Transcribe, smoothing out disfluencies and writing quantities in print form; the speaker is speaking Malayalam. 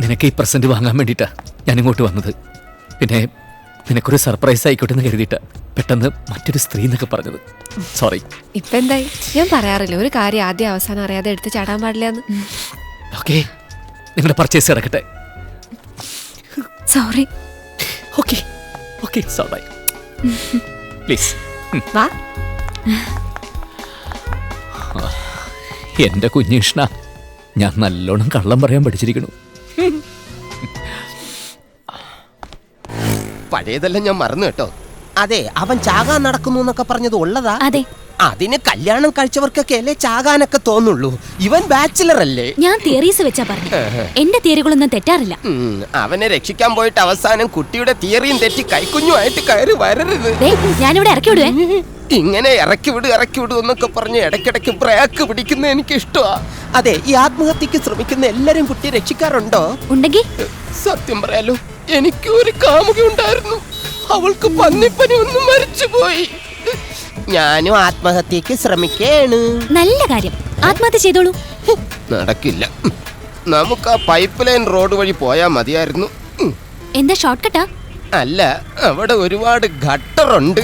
നിനക്ക് ഈ പ്രസന്റ് വാങ്ങാൻ വേണ്ടിയിട്ടാ ഞാൻ ഇങ്ങോട്ട് വന്നത്. പിന്നെ നിനക്കൊരു സർപ്രൈസ് ആയിക്കോട്ടെ എന്ന് കരുതിയിട്ടാ പെട്ടെന്ന് മറ്റൊരു സ്ത്രീ എന്നൊക്കെ പറഞ്ഞത്. സോറി. ഇപ്പൊ എന്തായി? ഞാൻ പറയാറില്ല ഒരു കാര്യം ആദ്യം അവസാനം അറിയാതെ എടുത്ത് ചാടാൻ പാടില്ല എന്ന്. ഓക്കെ, നിങ്ങളുടെ പർച്ചേസ് ഇറക്കട്ടെ. Sorry. Okay okay, sorry please. വാ. എന്റെ കുഞ്ഞിഷ്ണ, ഞാൻ നല്ലോണം കള്ളം പറയാൻ പഠിച്ചിരിക്കണു. പഴയതെല്ലാം ഞാൻ മറന്നു കേട്ടോ. അതെ, അവൻ ചാകാൻ നടക്കുന്നു എന്നൊക്കെ പറഞ്ഞത് ഉള്ളതാ. അതെ, അതിന് കല്യാണം കഴിച്ചവർക്കൊക്കെ അല്ലേ ചാകാനൊക്കെ തോന്നുള്ളൂ. ഇവൻ ബാച്ചിലർ അല്ലേ? ഞാൻ തിയറീസ് വെച്ചാ പറഞ്ഞു. എന്റെ തിയറികളൊന്നും തെറ്റാറില്ല. അവനെ രക്ഷിക്കാൻ പോയിട്ട് അവസാനം കുട്ടിയുടെ തിയറിയും തെറ്റി കൈക്കുഞ്ഞുമായിട്ട് കയറി വരരുത്. ഞാനിവിടെ ഇറക്കി വിടുവേ. ഇങ്ങനെ ഇറക്കി വിടും എന്നൊക്കെ പറഞ്ഞ് ഇടയ്ക്കിടയ്ക്ക് ബ്രേക്ക് പിടിക്കുന്ന എനിക്ക് ഇഷ്ടമാ. അതെ, ഈ ആത്മഹത്യക്ക് ശ്രമിക്കുന്ന എല്ലാരും കുട്ടിയെ രക്ഷിക്കാറുണ്ടോ? ഉണ്ടെങ്കിൽ സത്യം പറയാലോ, എനിക്ക് ഒരു കാമുക ഉണ്ടായിരുന്നു. അവൾക്ക് പന്നിപ്പനി ഒന്ന് മരിച്ചുപോയി. ഞാനും ആത്മഹത്യക്ക് ശ്രമിക്കേണ്. നല്ല കാര്യം, ആത്മഹത്യ ചെയ്തോളൂ. നടക്കില്ല. നമുക്ക് ആ പൈപ്പ് ലൈൻ റോഡ് വഴി പോയാ മതിയായിരുന്നു. എന്താ ഷോർട്ട് കട്ടാ? അല്ല, അവിടെ ഒരുപാട് ഗട്ടറുണ്ട്.